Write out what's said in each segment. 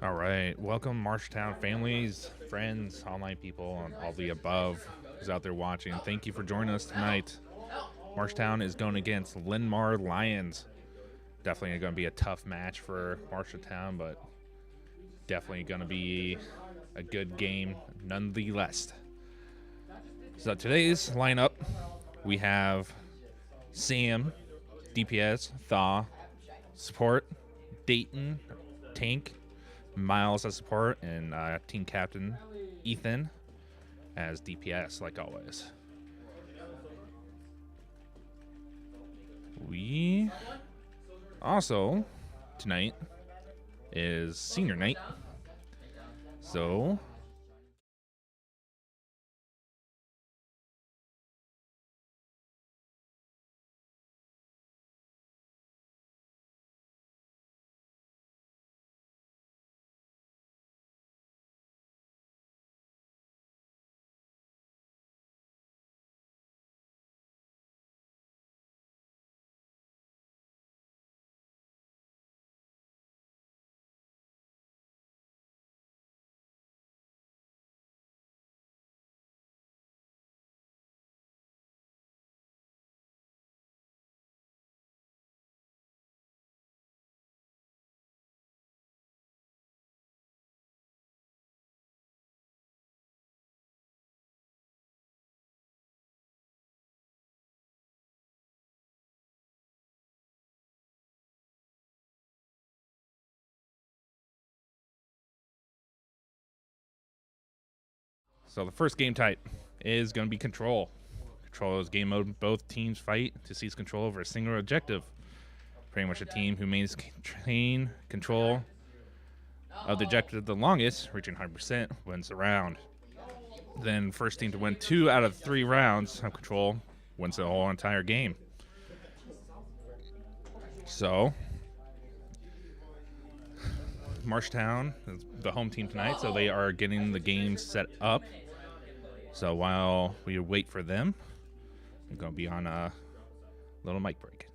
All right. Welcome, Marshalltown families, friends, online people, and all the above who's out there watching. Thank you for joining us tonight. Marshalltown is going against Linn-Mar Lions. Definitely going to be a tough match for Marshalltown, but definitely going to be a good game nonetheless. So today's lineup, we have Sam, DPS, Thaw, support, Dayton, tank, Miles as support, and team captain Ethan as DPS, like always. We also, tonight, is senior night. So, the first game type is going to be control. Control is game mode. Both teams fight to seize control over a single objective. Pretty much a team who maintains control of the objective the longest, reaching 100%, wins the round. Then first team to win 2 out of 3 rounds of control wins the whole entire game. So, Marshalltown is the home team tonight, so they are getting the game set up. So while we wait for them, I'm going to be on a little mic break.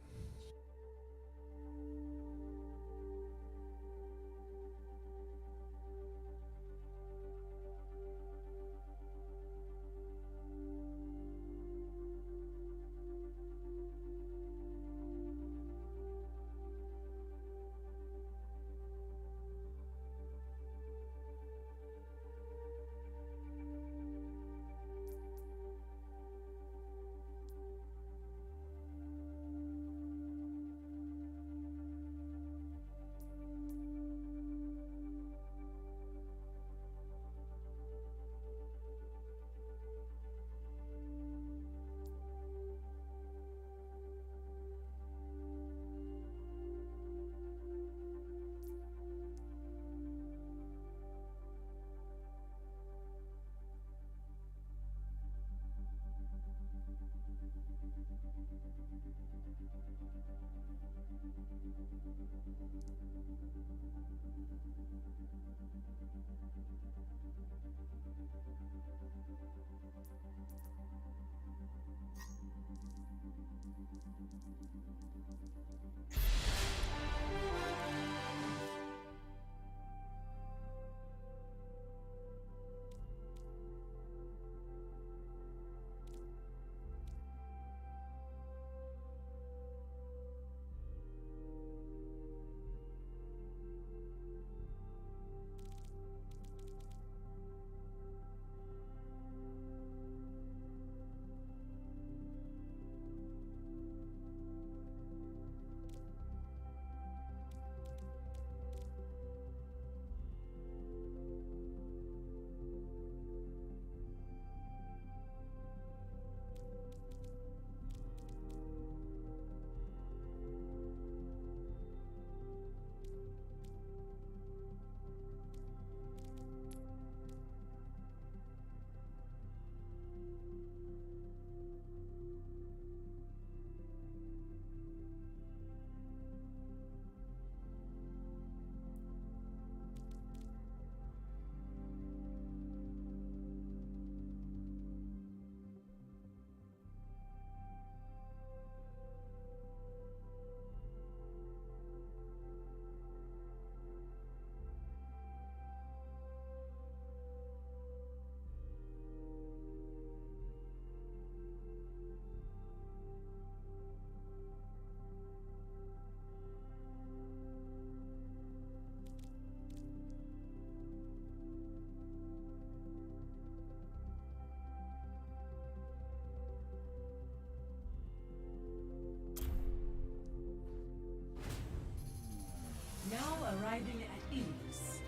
Arriving at ease.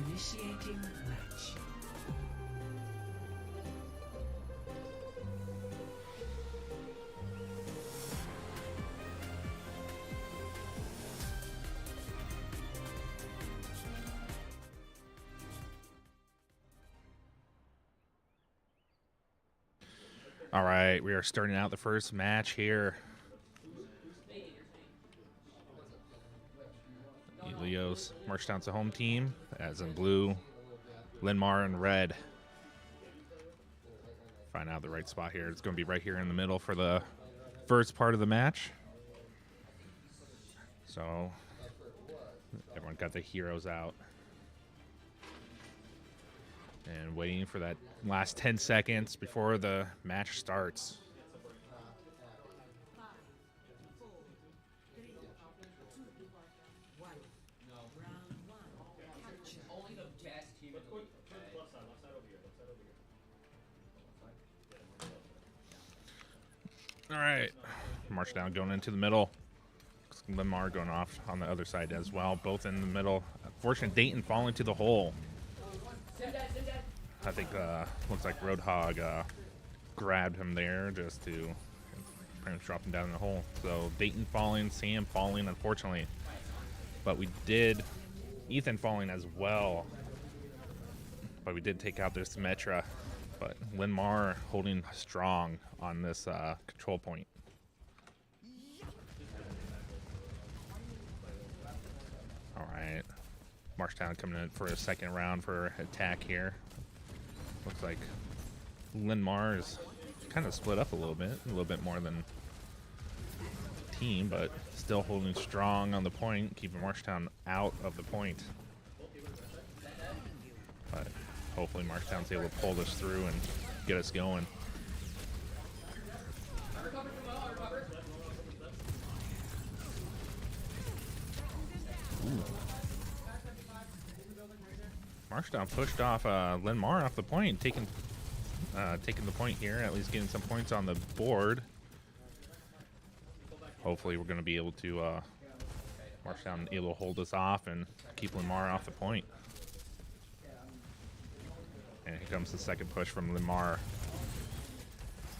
Initiating match. All right, we are starting out the first match here. Leo's Marshalltown's a home team, as in blue, Linn-Mar in red. Find out the right spot here. It's going to be right here in the middle for the first part of the match. So everyone got the heroes out. And waiting for that last 10 seconds before the match starts. All right, Marshalltown going into the middle. Linn-Mar going off on the other side as well, both in the middle. Unfortunately, Dayton falling to the hole. I think looks like Roadhog grabbed him there just to pretty much drop him down in the hole. So Dayton falling, Sam falling, unfortunately. But we did, Ethan falling as well. But we did take out their Symmetra. But Linn-Mar holding strong on this control point. All right, Marshalltown coming in for a second round for attack here. Looks like Linn-Mar is kind of split up a little bit more than the team, but still holding strong on the point, keeping Marshalltown out of the point. But hopefully Marshalltown's able to pull this through and get us going. Ooh. Marshalltown pushed off Linn-Mar off the point, taking the point here, at least getting some points on the board. Hopefully we're going to be able to, Marshalltown able to hold us off and keep Linn-Mar off the point. And here comes the second push from Linn-Mar.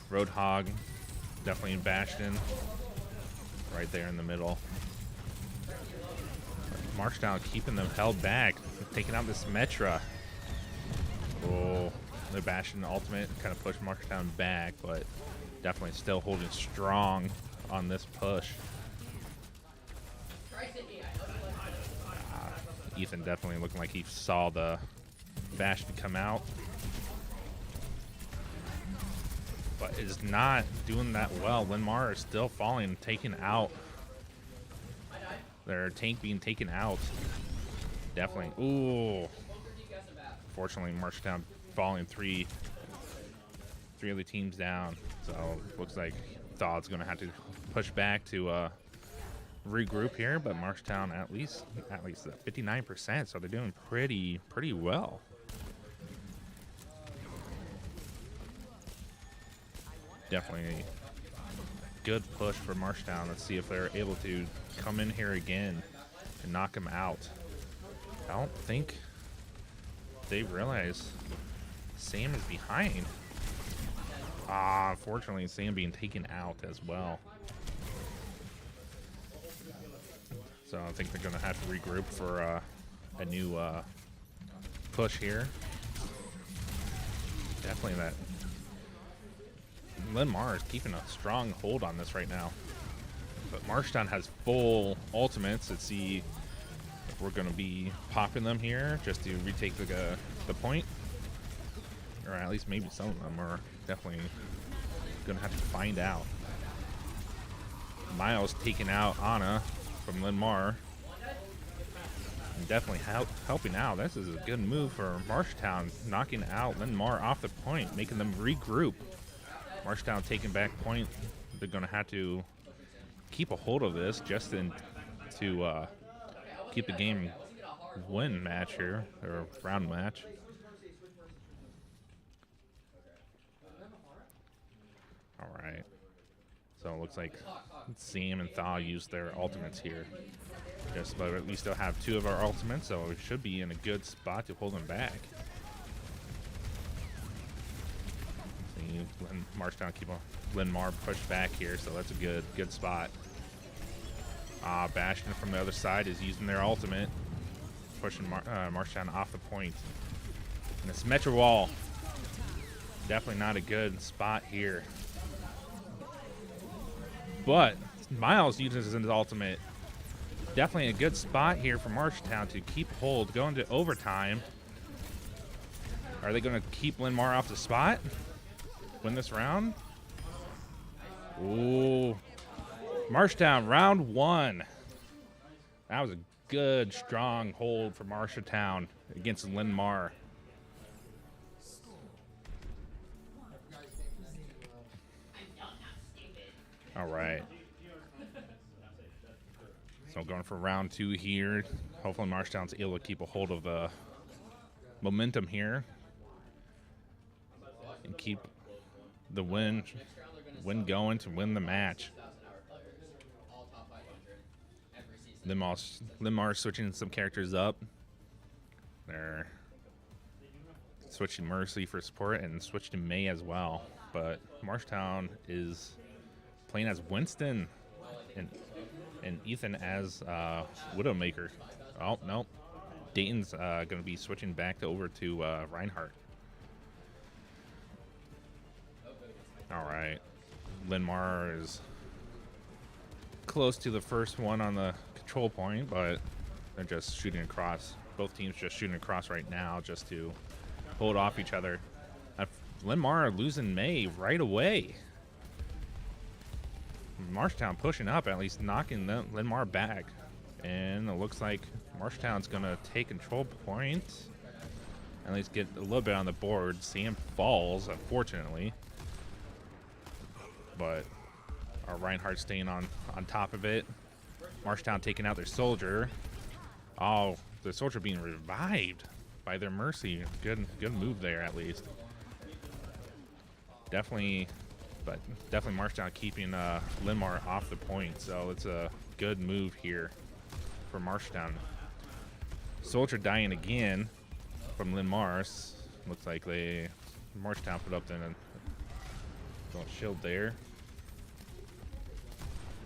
Roadhog definitely in Bastion, right there in the middle. Marshalltown keeping them held back, taking out this Symmetra. Oh, the Bastion ultimate kind of pushed Marshalltown back, but definitely still holding strong on this push. Ethan definitely looking like he saw the Bastion come out, but is not doing that well. Linn-Mar is still falling, taken out. Their tank being taken out. Definitely. Ooh. Fortunately, Marshalltown falling three other teams down. So looks like Thaw's going to have to push back to regroup here. But Marshalltown at least 59%. So they're doing pretty well. Definitely a good push for Marshalltown. Let's see if they're able to come in here again and knock him out. I don't think they realize Sam is behind. Unfortunately, Sam being taken out as well. So I think they're going to have to regroup for a new push here. Definitely that Linn-Mar is keeping a strong hold on this right now. But Marshalltown has full ultimates. Let's see if we're going to be popping them here just to retake the point. Or at least maybe some of them are definitely going to have to find out. Miles taking out Anna from Linn-Mar. And definitely helping out. This is a good move for Marshalltown, knocking out Linn-Mar off the point, making them regroup. Marshalltown taking back point. They're going to have to keep a hold of this just to keep the game win match here, or round match. All right. So it looks like Sam and Thaw used their ultimates here. But we still have 2 of our ultimates, so we should be in a good spot to hold them back. See, Marshalltown keep on Linn-Mar push back here, so that's a good spot. Bastion from the other side is using their ultimate, pushing Marshalltown off the point. And the Symmetra wall, definitely not a good spot here. But Miles uses his ultimate. Definitely a good spot here for Marshalltown to keep hold, go into overtime. Are they going to keep Linn-Mar off the spot? Win this round? Ooh. Marshalltown, round 1. That was a good, strong hold for Marshalltown against Linn-Mar. All right. So going for round 2 here. Hopefully Marshalltown's able to keep a hold of the momentum here and keep the win going to win the match. Linn-Mar switching some characters up. They're switching Mercy for support and switching May as well. But Marshalltown is playing as Winston and Ethan as Widowmaker. Oh, no. Dayton's going to be switching back over to Reinhardt. All right. Linn-Mar is close to the first one on the control point, but they're just shooting across. Both teams just shooting across right now just to hold off each other. Linn-Mar losing May right away. Marshalltown pushing up, at least knocking Linn-Mar back. And it looks like Marshalltown's going to take control point. At least get a little bit on the board. Sam falls, unfortunately. But our Reinhardt staying on top of it. Marshalltown taking out their soldier. Oh, the soldier being revived by their Mercy. Good move there, at least. Definitely Marshalltown keeping Linn-Mar off the point. So it's a good move here for Marshalltown. Soldier dying again from Linn-Mar. Looks like Marshalltown put up a shield there.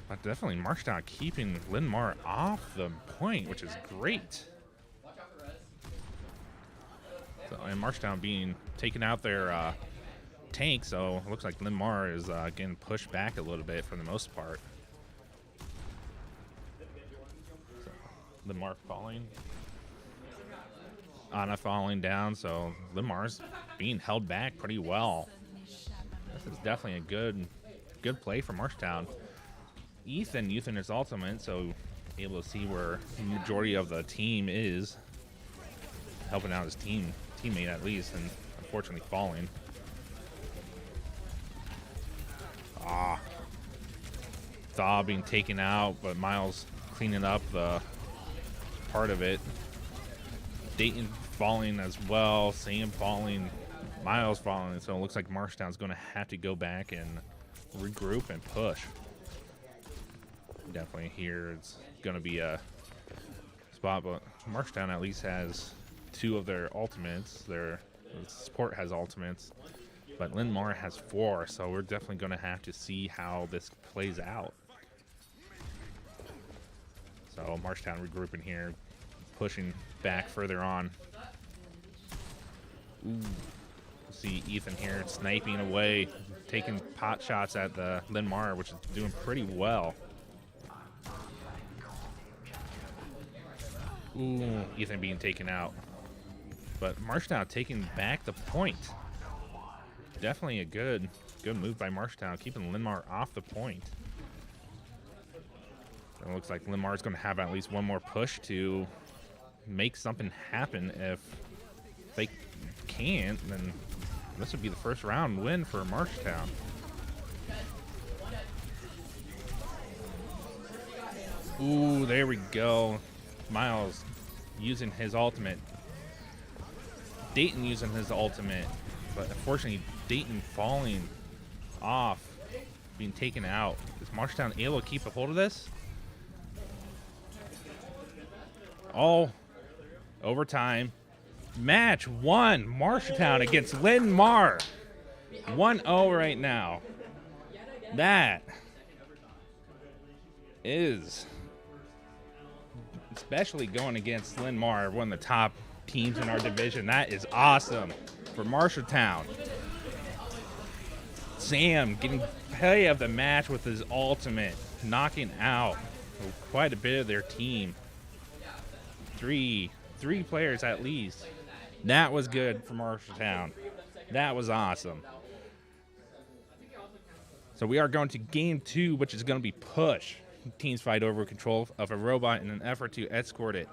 But definitely Marshalltown keeping Linn-Mar off the point, which is great. So, and Marshalltown being taken out their tank, so it looks like Linn-Mar is getting pushed back a little bit for the most part. So, Linn-Mar falling. Ana falling down, so Linn-Mar's being held back pretty well. This is definitely a good play for Marshalltown. Ethan using his ultimate, so able to see where the majority of the team is, helping out his teammate at least, and unfortunately falling. Thaw being taken out, but Miles cleaning up the part of it. Dayton falling as well, Sam falling, Miles falling, so it looks like Marshalltown's going to have to go back and regroup and push. Definitely here it's going to be a spot, but Marshalltown at least has 2 of their ultimates. Their support has ultimates, but Linn-Mar has 4, so we're definitely going to have to see how this plays out. So Marshalltown regrouping here, pushing back further on. Ooh. See Ethan here sniping away, taking pot shots at the Linn-Mar, which is doing pretty well. Ooh, Ethan being taken out. But Marshalltown taking back the point. Definitely a good move by Marshalltown, keeping Linn-Mar off the point. It looks like Linn-Mar is going to have at least one more push to make something happen. If they can't, then this would be the first round win for Marshalltown. Ooh, there we go. Miles using his ultimate. Dayton using his ultimate. But unfortunately, Dayton falling off being taken out. Is Marshalltown able to keep a hold of this? All overtime. Match 1. Marshalltown against Linn-Mar. 1-0 right now. That is, especially going against Linn-Mar, one of the top teams in our division. That is awesome for Marshalltown. Sam getting play of the match with his ultimate, knocking out quite a bit of their team. Three players at least. That was good for Marshalltown. That was awesome. So we are going to game 2, which is going to be push. Teams fight over control of a robot in an effort to escort it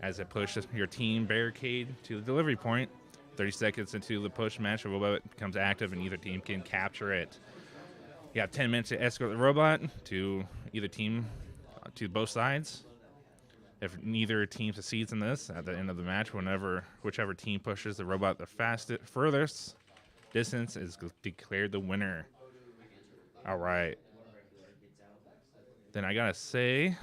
as it pushes your team barricade to the delivery point. 30 seconds into the push match, the robot becomes active and either team can capture it. You have 10 minutes to escort the robot to either team, to both sides. If neither team succeeds in this, at the end of the match, whichever team pushes the robot the furthest distance is declared the winner. All right. Then I gotta say,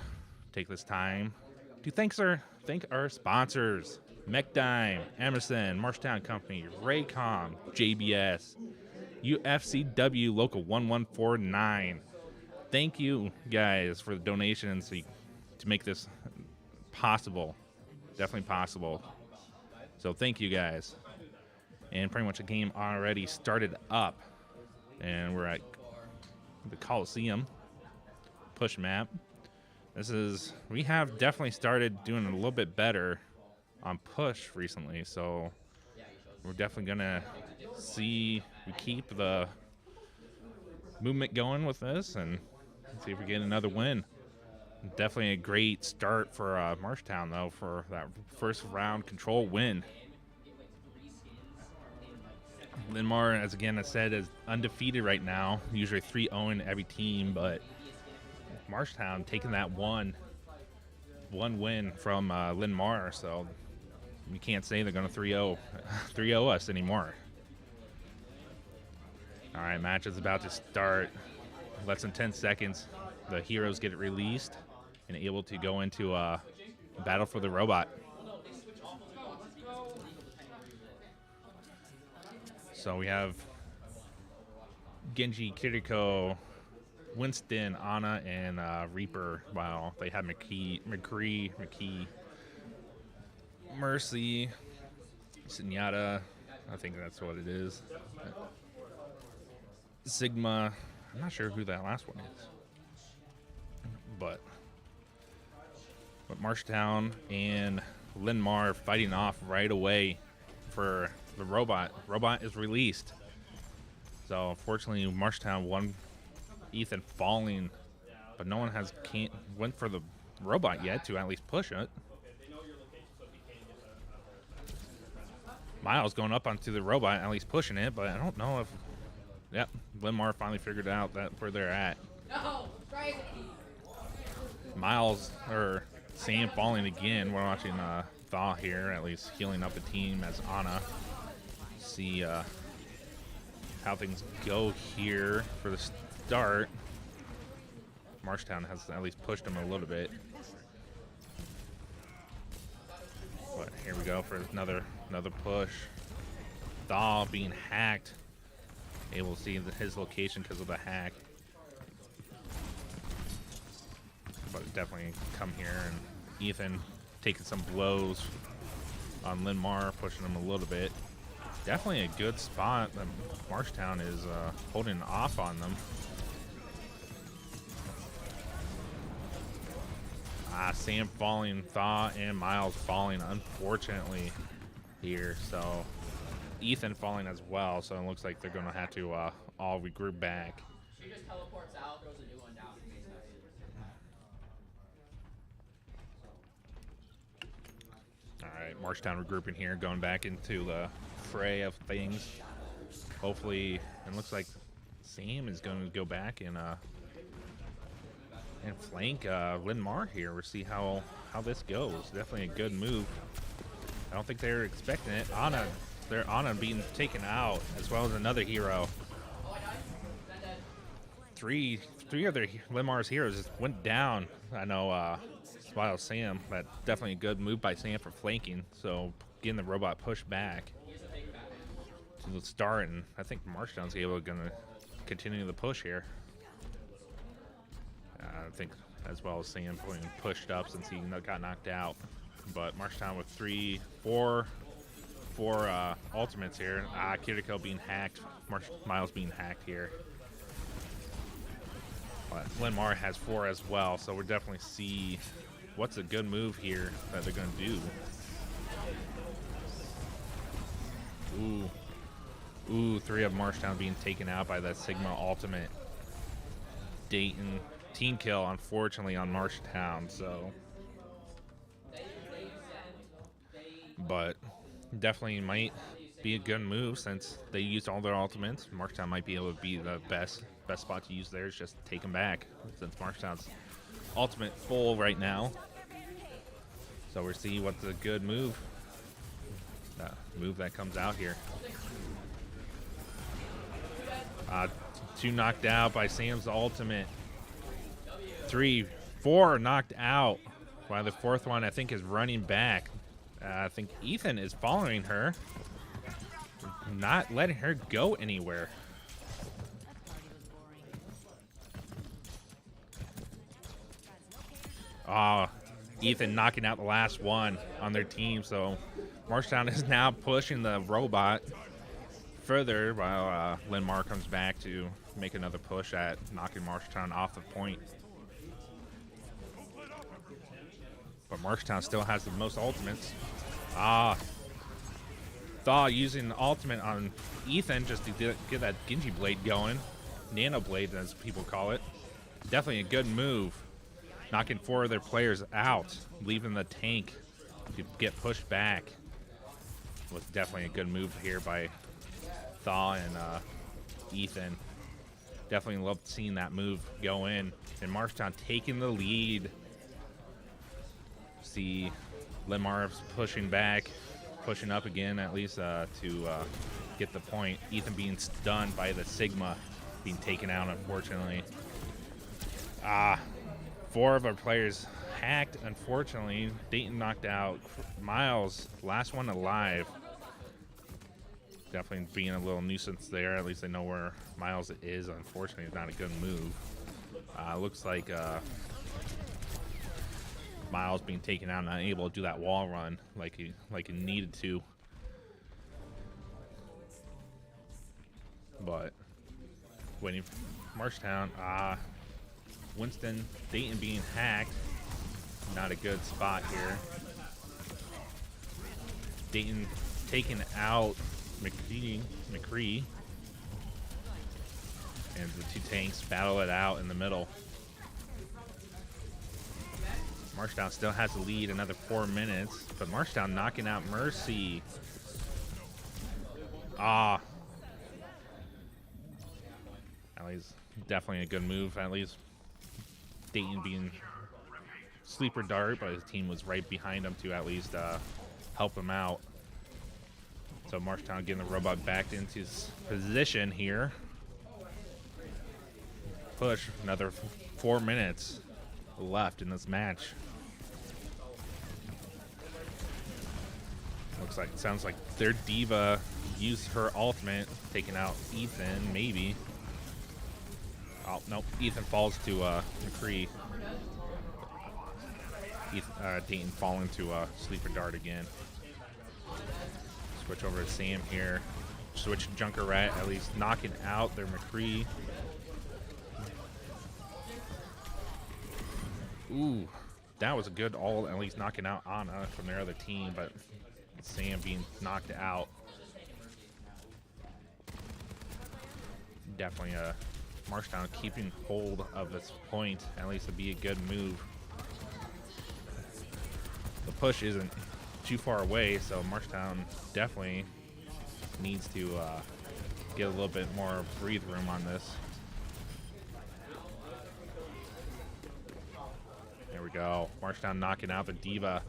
take this time to thank our sponsors: MechDime, Emerson, Marshalltown Company, Raycom, JBS, UFCW Local 1149. Thank you guys for the donations to make this possible. Definitely possible. So thank you guys. And pretty much the game already started up, and we're at the Coliseum push map. We have definitely started doing a little bit better on push recently, so we're definitely gonna see we keep the movement going with this and see if we get another win. Definitely a great start for Marshalltown though, for that first round control win. Linn-Mar, as I said, is undefeated right now. Usually 3-0 in every team, but Marshalltown taking that one win from Linn-Mar, so you can't say they're going to 3-0 us anymore. All right, match is about to start. Less than 10 seconds, the heroes get released and able to go into a battle for the robot. So we have Genji, Kiriko, Winston, Anna, and Reaper. Wow, they have McCree, Mercy, Senyata. I think that's what it is. Sigma. I'm not sure who that last one is. But Marshalltown and Linn-Mar fighting off right away for the robot. Robot is released. So unfortunately, Marshalltown won. Ethan falling, but no one went for the robot yet to at least push it. Miles going up onto the robot, at least pushing it, but I don't know if. Yep, Linn-Mar finally figured out where they're at. Miles or Sam falling again. We're watching Thaw here, at least healing up the team as Anna. See how things go here for the start. Marshalltown has at least pushed him a little bit. But here we go for another push. Thaw being hacked. Able to see his location because of the hack. But definitely come here, and Ethan taking some blows on Linn-Mar, pushing him a little bit. Definitely a good spot that Marshalltown is holding off on them. Sam falling, Thaw and Miles falling, unfortunately, here. So Ethan falling as well. So it looks like they're going to have to all regroup back. She just teleports out, throws a new one down. All right, Marshalltown regrouping here, going back into the fray of things. Hopefully, it looks like Sam is going to go back and flank Linn-Mar here. We'll see how this goes. Definitely a good move. I don't think they're expecting it. Anna being taken out, as well as another hero. three other Linn-Mar's heroes just went down. I know Smile Sam, but definitely a good move by Sam for flanking. So getting the robot pushed back to the start, and I think Marshalltown's going to continue the push here. I think as well as Sam being pushed up since he got knocked out. But Marshalltown with four ultimates here. Kiriko being hacked. Miles being hacked here. But Linn-Mar has 4 as well, so we'll definitely see what's a good move here that they're going to do. Ooh, 3 of Marshalltown being taken out by that Sigma ultimate. Dayton team kill, unfortunately, on Marshalltown, so. But definitely might be a good move since they used all their ultimates. Marshalltown might be able to be the best spot to use there is just take them back since Marshalltown's ultimate full right now. So we'll see what's a good move. Move that comes out here. 2 knocked out by Sam's ultimate. 3, 4 knocked out. While the 4th one I think is running back. I think Ethan is following her, not letting her go anywhere. Ethan knocking out the last one on their team, so Marshalltown is now pushing the robot further while Linn-Mar comes back to make another push at knocking Marshalltown off the point. But Marshalltown still has the most ultimates. Thaw using the ultimate on Ethan just to get that Genji blade going. Nano blade, as people call it. Definitely a good move. Knocking 4 of their players out, leaving the tank to get pushed back. Was definitely a good move here by Thaw and Ethan. Definitely loved seeing that move go in. And Marshalltown taking the lead. See Linn-Mar pushing back, pushing up again at least to get the point. Ethan being stunned by the Sigma, being taken out unfortunately. 4 of our players hacked unfortunately. Dayton knocked out Miles, last one alive. Definitely being a little nuisance there. At least they know where Miles is. Unfortunately, it's not a good move. Looks like Miles being taken out and unable to do that wall run like he needed to. But waiting for Marshalltown. Winston, Dayton being hacked. Not a good spot here. Dayton taking out McCree. And the 2 tanks battle it out in the middle. Marshalltown still has the lead, another 4 minutes, but Marshalltown knocking out Mercy. At least definitely a good move. At least Dayton being sleeper dart, but his team was right behind him to at least help him out. So Marshalltown getting the robot back into his position here. Push, another 4 minutes left in this match. Sounds like their diva used her ultimate, taking out Ethan, maybe. Oh, nope. Ethan falls to McCree. Dayton falling to sleeper dart again. Switch over to Sam here. Switch Junker Rat, at least knocking out their McCree. Ooh, that was a good ult, at least knocking out Anna from their other team, but Sam being knocked out. Definitely Marshalltown keeping hold of this point, at least it'd be a good move. The push isn't too far away, so Marshalltown definitely needs to get a little bit more breathe room on this. There we go. Marshalltown knocking out the diva.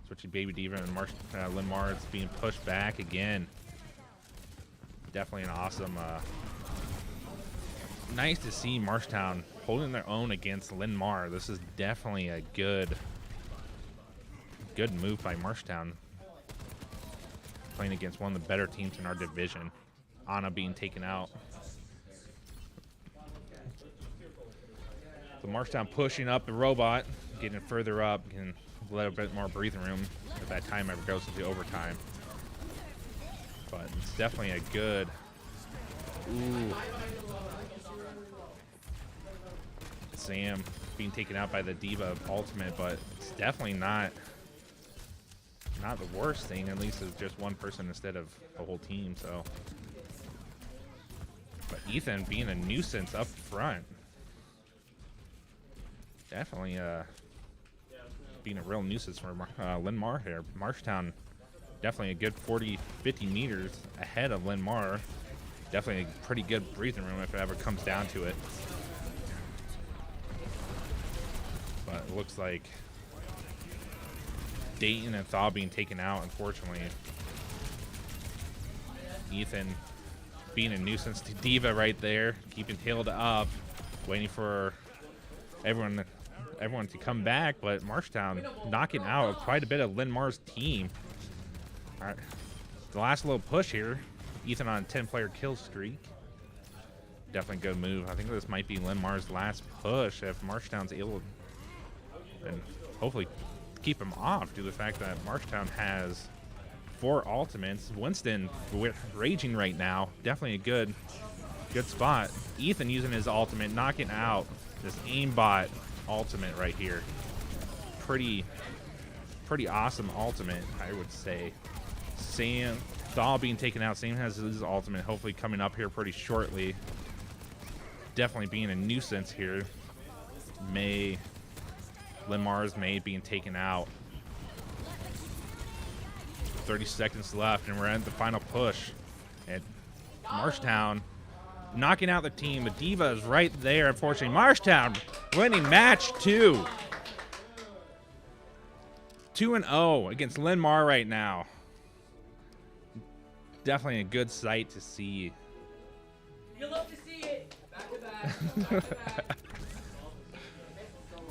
Switching Baby Diva, and Linn-Mar is being pushed back again. Definitely an awesome nice to see Marshalltown holding their own against Linn-Mar. This is definitely a good move by Marshalltown. Playing against one of the better teams in our division. Anna being taken out. So Marshalltown pushing up the robot, getting it further up, getting a little bit more breathing room if that time ever goes into overtime. But it's definitely a good. Ooh. Sam being taken out by the Diva ultimate, but it's definitely not the worst thing. At least it's just one person instead of the whole team. So, but Ethan being a nuisance up front, definitely being a real nuisance for Linn-Mar here. Marshalltown definitely a good 40-50 meters ahead of Linn-Mar. Definitely a pretty good breathing room if it ever comes down to it. But it looks like Dayton and Thaw being taken out, unfortunately. Ethan being a nuisance to Diva right there, keeping Hilda up, waiting for everyone to come back, but Marshalltown knocking out quite a bit of Linn-Mar's team. All right, the last little push here. Ethan on a 10-player kill streak. Definitely good move. I think this might be Linn-Mar's last push if Marshalltown's able to, and hopefully keep him off due to the fact that Marshalltown has 4 ultimates. Winston raging right now. Definitely a good spot. Ethan using his ultimate, knocking out this aimbot ultimate right here. Pretty awesome ultimate, I would say. Sam Thaw being taken out. Sam has his ultimate hopefully coming up here pretty shortly. Definitely being a nuisance here. Linn-Mar's May being taken out. 30 seconds left, and we're at the final push. And Marshalltown knocking out the team. The Diva is right there, unfortunately. Marshalltown winning match 2. 2-0 against Linn-Mar right now. Definitely a good sight to see. You love to see it. Back to back.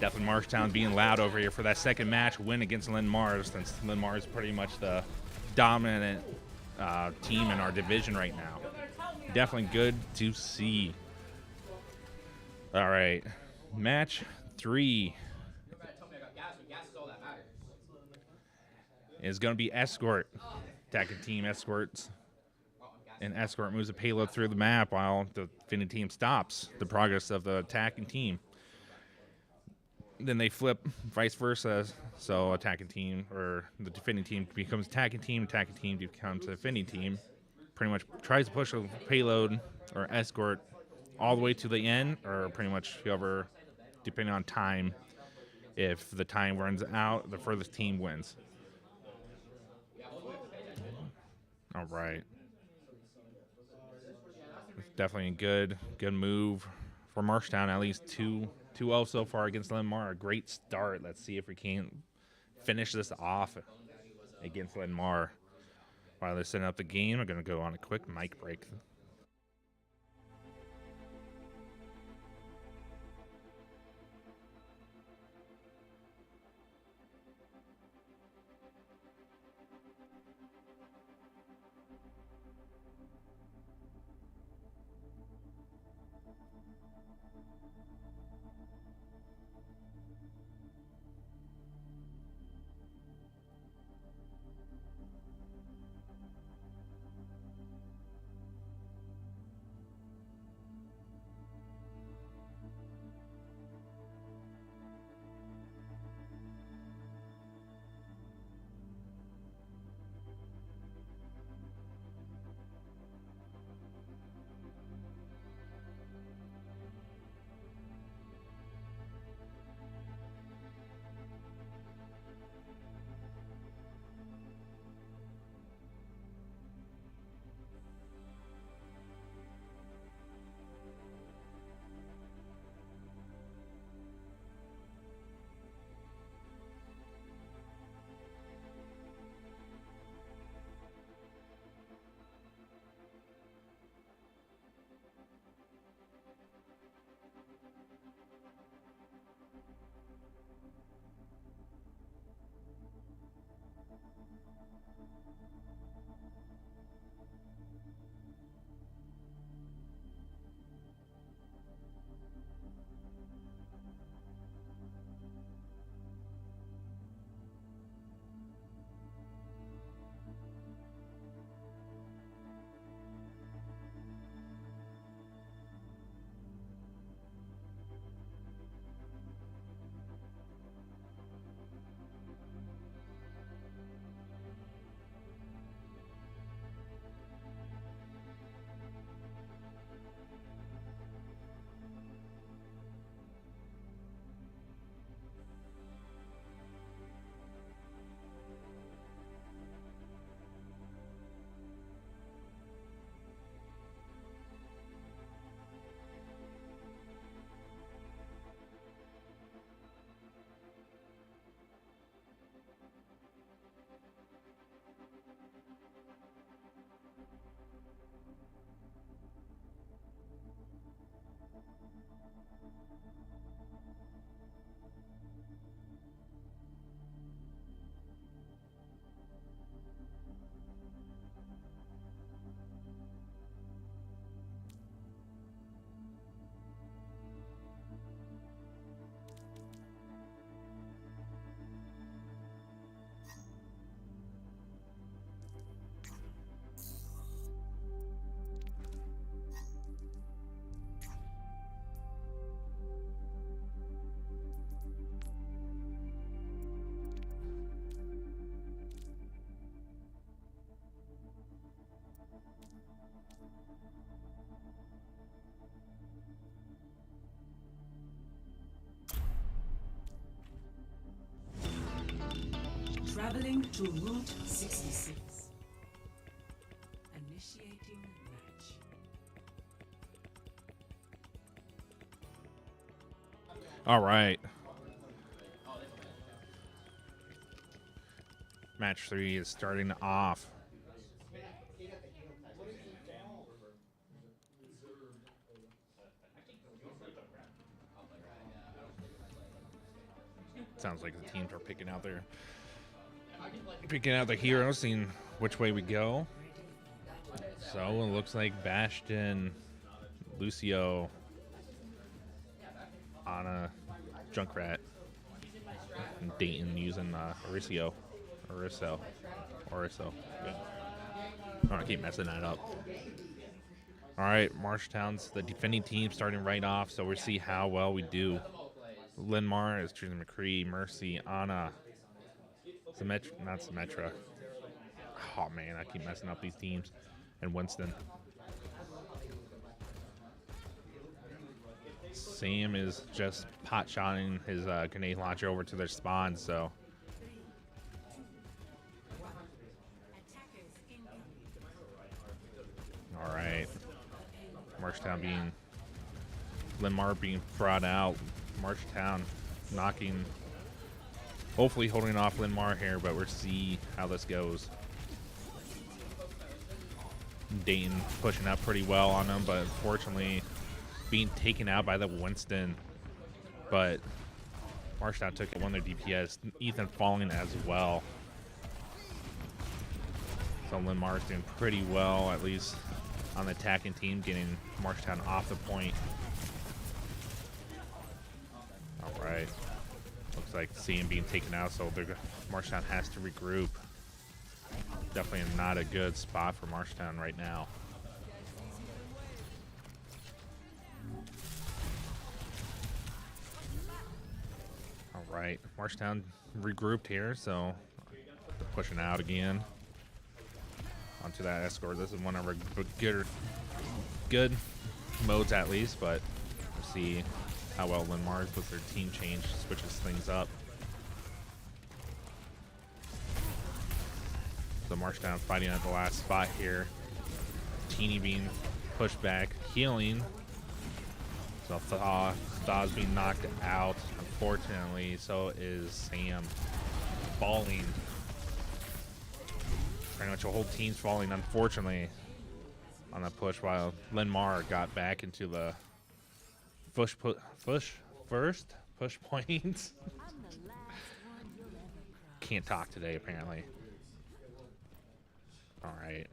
Definitely Marshalltown being loud over here for that second match win against Linn-Mar, since Linn-Mar is pretty much the dominant team in our division right now. Definitely good to see. All right, match 3 is going to be Escort. Attacking team Escorts. And Escort moves a payload through the map while the defending team stops the progress of the attacking team. Then they flip vice versa. So attacking team or the defending team becomes attacking team becomes the defending team. Pretty much tries to push a payload or escort all the way to the end, or pretty much whoever, depending on time. If the time runs out, the furthest team wins. All right. Definitely a good move for Marshalltown. At least 2-0 so far against Linn-Mar. A great start. Let's see if we can finish this off against Linn-Mar. While they're setting up the game, I'm going to go on a quick mic break. Traveling to Route 66. Initiating match. All right. Match 3 is starting off. Sounds like the teams are picking out their heroes, seeing which way we go. So it looks like Bastion, Lucio, Ana, Junkrat, and Dayton using Oriso. Yeah. I want to keep messing that up. All right, Marshalltown's the defending team starting right off, so we'll see how well we do. Linn-Mar is choosing McCree, Mercy, Ana, not Symmetra. Oh man, I keep messing up these teams. And Winston. Sam is just pot-shotting his grenade launcher over to their spawn, so. All right. Marshalltown being, Linn-Mar being brought out. Marshalltown knocking, hopefully holding off Linn-Mar here, but we'll see how this goes. Dayton pushing up pretty well on them, but unfortunately being taken out by the Winston. But Marshalltown took it, won their DPS. Ethan falling as well. So Linn-Mar is doing pretty well, at least on the attacking team, getting Marshalltown off the point. All right. Looks like CM being taken out, so Marshalltown has to regroup. Definitely not a good spot for Marshalltown right now. All right, Marshalltown regrouped here, so they're pushing out again onto that escort. This is one of our good modes at least, but we'll see how well Linn-Mar with their team change switches things up. So Marshalltown fighting at the last spot here. Teeny being pushed back, healing. So Thaw's being knocked out, unfortunately. So is Sam falling. Pretty much a whole team's falling, unfortunately, on that push, while Linn-Mar got back into the push points. Can't talk today, apparently. All right.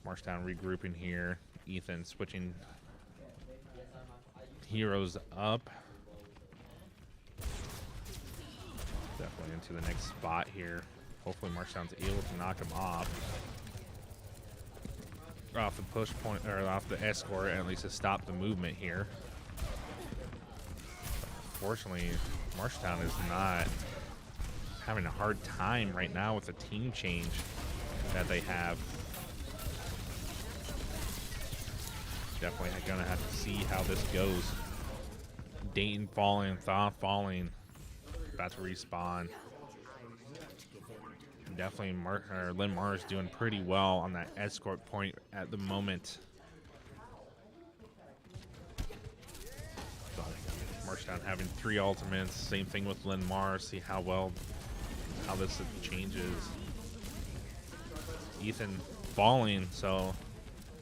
Marshalltown regrouping here. Ethan switching heroes up. Definitely into the next spot here. Hopefully Marshalltown's able to knock him off the push point, or off the escort, at least to stop the movement here. Fortunately, Marshalltown is not having a hard time right now with the team change that they have. Definitely gonna have to see how this goes. Dayton falling, Thaw falling, about to respawn. Definitely Linn-Mar is doing pretty well on that escort point at the moment. So Marshalltown having 3 ultimates, same thing with Linn-Mar. See how this changes. Ethan falling, so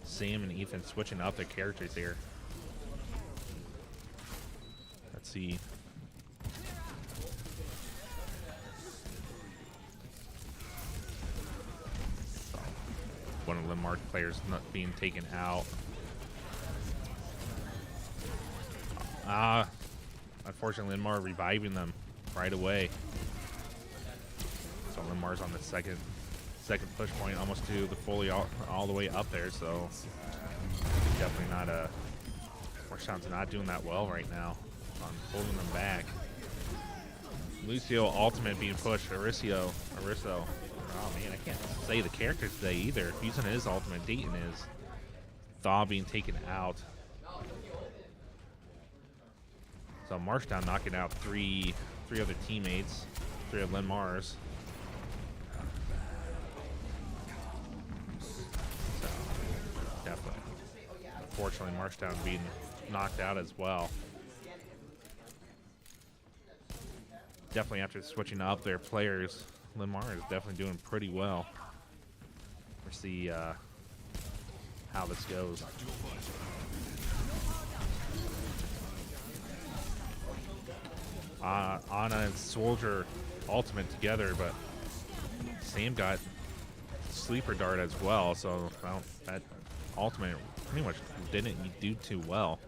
Sam and Ethan switching up their characters here. Let's see. One of the Linn-Mar players not being taken out. Unfortunately, Linn-Mar reviving them right away. So Linn-Mar's on the second push point, almost to the fully all the way up there. So definitely not a. Marshalltown's not doing that well right now on holding them back. Lucio ultimate being pushed. Oriso. Oh man, I can't say the character today either. Using his ultimate, Dayton is. Thaw being taken out. So Marshalltown knocking out three other teammates. Three of Linn-Mar's. So, definitely. Unfortunately, Marshalltown being knocked out as well. Definitely after switching up their players, Linn-Mar is definitely doing pretty well. We'll see how this goes. Ana and Soldier ultimate together, but Sam got sleeper dart as well, so well, that ultimate pretty much didn't do too well.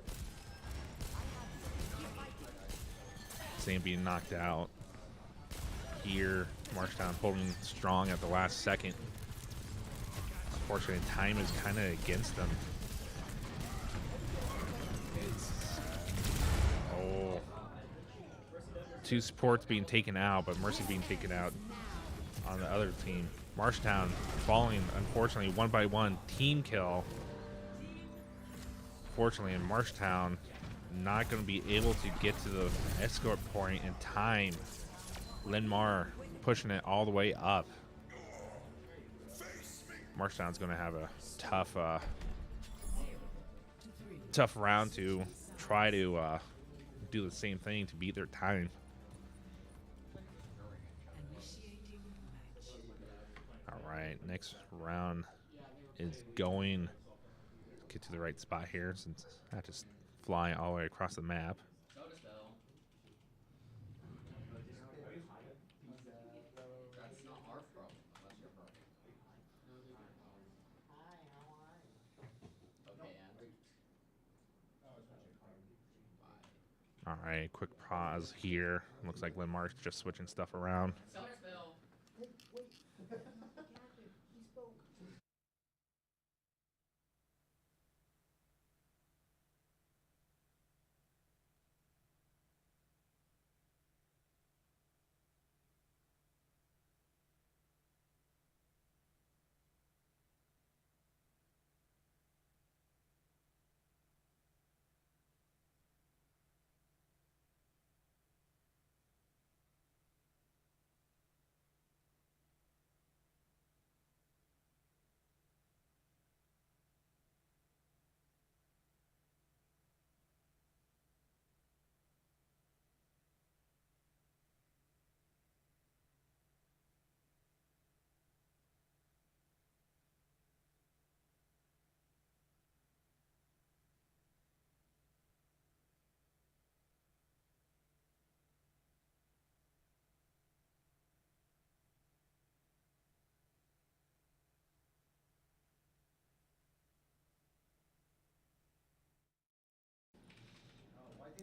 Sam being knocked out. Here, Marshalltown holding strong at the last second. Unfortunately, time is kind of against them. Oh. Two supports being taken out, but Mercy being taken out on the other team. Marshalltown falling, unfortunately, one by one. Team kill. Fortunately, in Marshalltown, not going to be able to get to the escort point in time. Linn-Mar pushing it all the way up. Marshalltown's going to have a tough round to try to do the same thing to beat their time. All right, next round is going. Get to the right spot here since I have to fly all the way across the map. All right, quick pause here. Looks like Linn-Mar's just switching stuff around.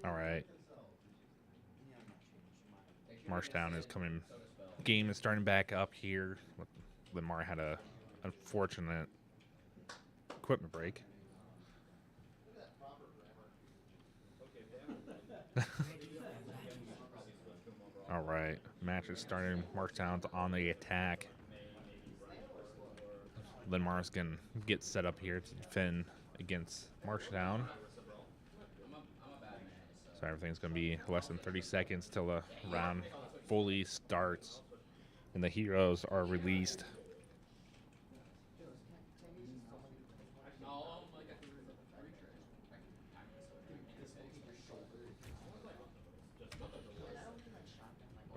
All right. Marshalltown is coming. Game is starting back up here. Linn-Mar had a unfortunate equipment break. All right, match is starting. Marshalltown's on the attack. Linn-Mar's gonna get set up here to defend against Marshalltown. So everything's gonna be less than 30 seconds till the round fully starts and the heroes are released.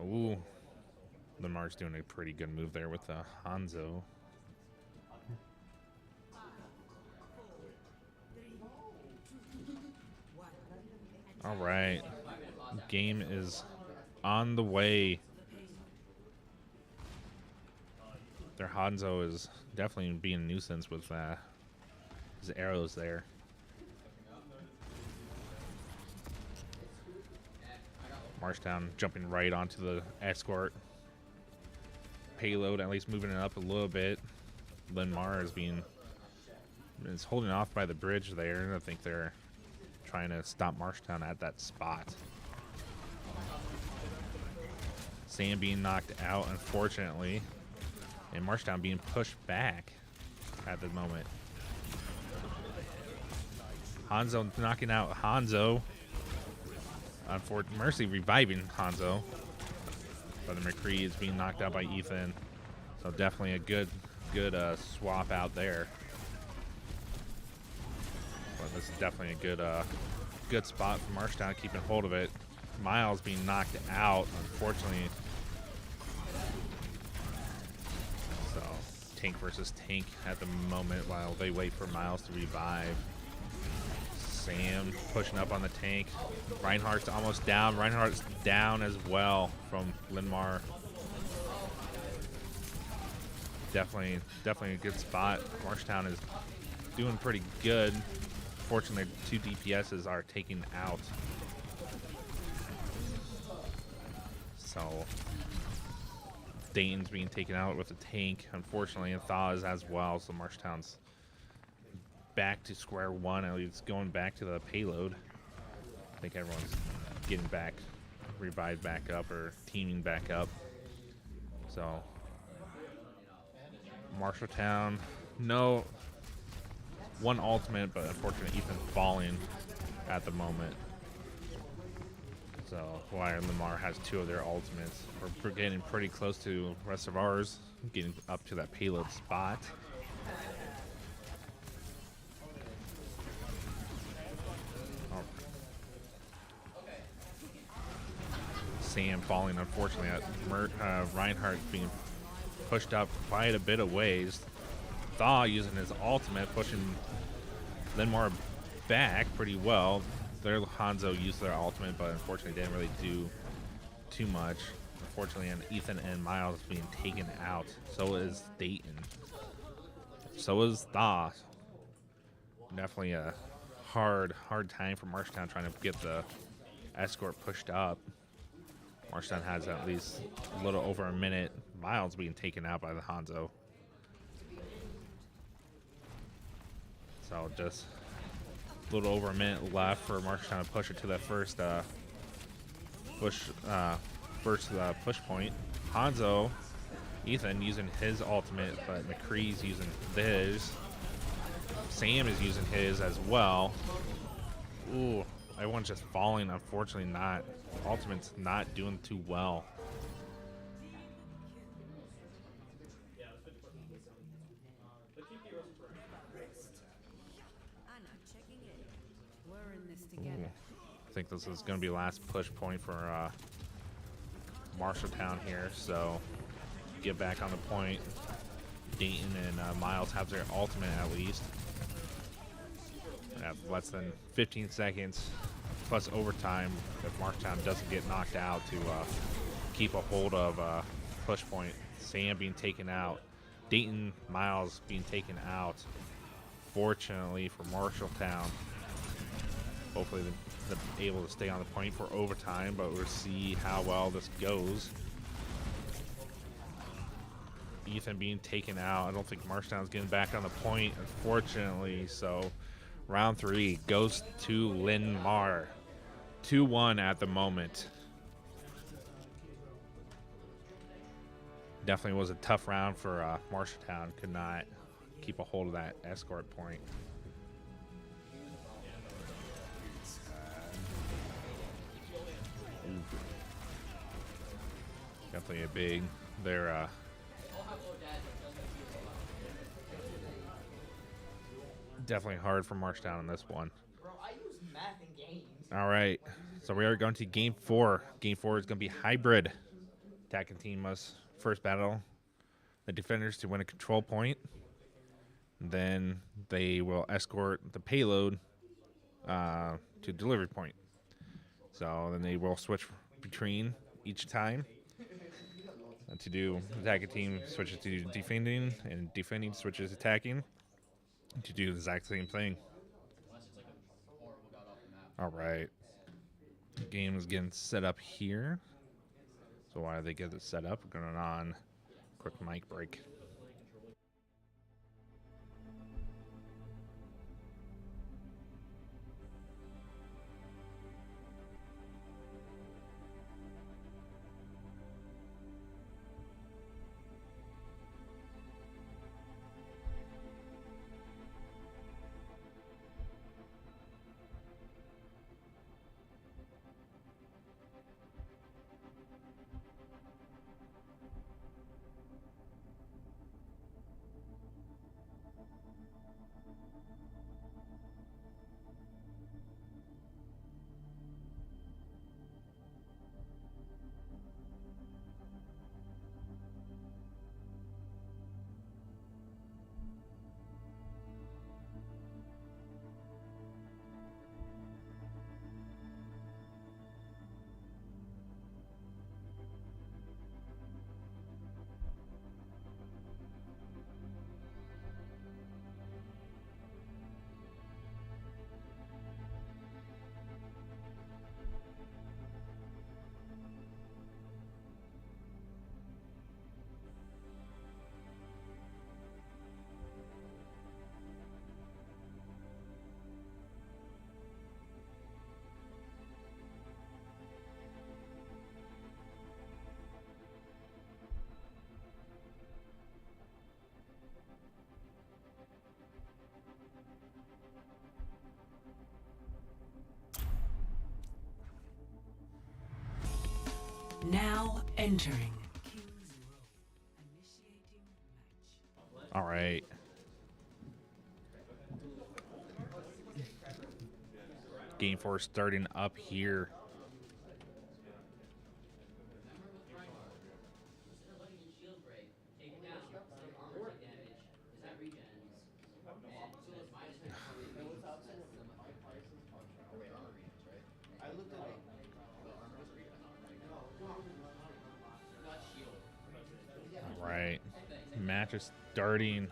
Ooh, Linn-Mar's doing a pretty good move there with Hanzo. All right, game is on the way. Their Hanzo is definitely being a nuisance with his arrows there. Marshalltown jumping right onto the escort. Payload at least moving it up a little bit. Linn-Mar is holding off by the bridge there. I think they're trying to stop Marshalltown at that spot. Sam being knocked out, unfortunately, and Marshalltown being pushed back at the moment. Hanzo knocking out Hanzo. Mercy reviving Hanzo. But the McCree is being knocked out by Ethan. So definitely a good swap out there. But this is definitely a good spot for Marshalltown keeping hold of it. Miles being knocked out, unfortunately. So tank versus tank at the moment while they wait for Miles to revive. Sam pushing up on the tank. Reinhardt's almost down. Reinhardt's down as well from Linn-Mar. Definitely a good spot. Marshalltown is doing pretty good. Fortunately, 2 DPSs are taken out. So Dayton's being taken out with a tank, unfortunately, and Thaw is as well. So Marshalltown's back to square one. At least going back to the payload. I think everyone's getting back, revived back up, or teaming back up. So Marshalltown, no one ultimate, but unfortunately Ethan falling at the moment. So while Linn-Mar has 2 of their ultimates, we're getting pretty close to the rest of ours, getting up to that payload spot. Sam falling, unfortunately, at Reinhardt being pushed up quite a bit of ways. Thaw using his ultimate, pushing Linn-Mar back pretty well. Their Hanzo used their ultimate, but unfortunately didn't really do too much. Unfortunately, and Ethan and Miles being taken out. So is Dayton. So is Thaw. Definitely a hard time for Marshalltown trying to get the escort pushed up. Marshalltown has at least a little over a minute. Miles being taken out by the Hanzo. So just a little over a minute left for Marshalltown to push it to that first push point. Hanzo, Ethan using his ultimate, but McCree's using his. Sam is using his as well. Ooh, everyone's just falling. Unfortunately, not. Ultimate's not doing too well. I think this is going to be last push point for Marshalltown here, so get back on the point. Dayton and Miles have their ultimate at least. Have less than 15 seconds plus overtime if Marshalltown doesn't get knocked out to keep a hold of push point. Sam being taken out. Dayton, Miles being taken out. Fortunately for Marshalltown, hopefully they're able to stay on the point for overtime, but we'll see how well this goes. Ethan being taken out. I don't think Marshalltown's getting back on the point, unfortunately. So round 3 goes to Linn-Mar. 2-1 at the moment. Definitely was a tough round for Marshalltown. Could not keep a hold of that escort point. Definitely a big. They're definitely hard for Marshalltown in this one. All right, so we are going to game 4. Game 4 is going to be hybrid. Attacking team must first battle the defenders to win a control point. Then they will escort the payload to delivery point. So then they will switch between each time. To do attacking team switches to defending, and defending switches attacking to do the exact same thing. All right, the game is getting set up here. So while they get it set up, we're going on quick mic break. Now entering. All right. Game 4 starting up here. All right. Match is starting.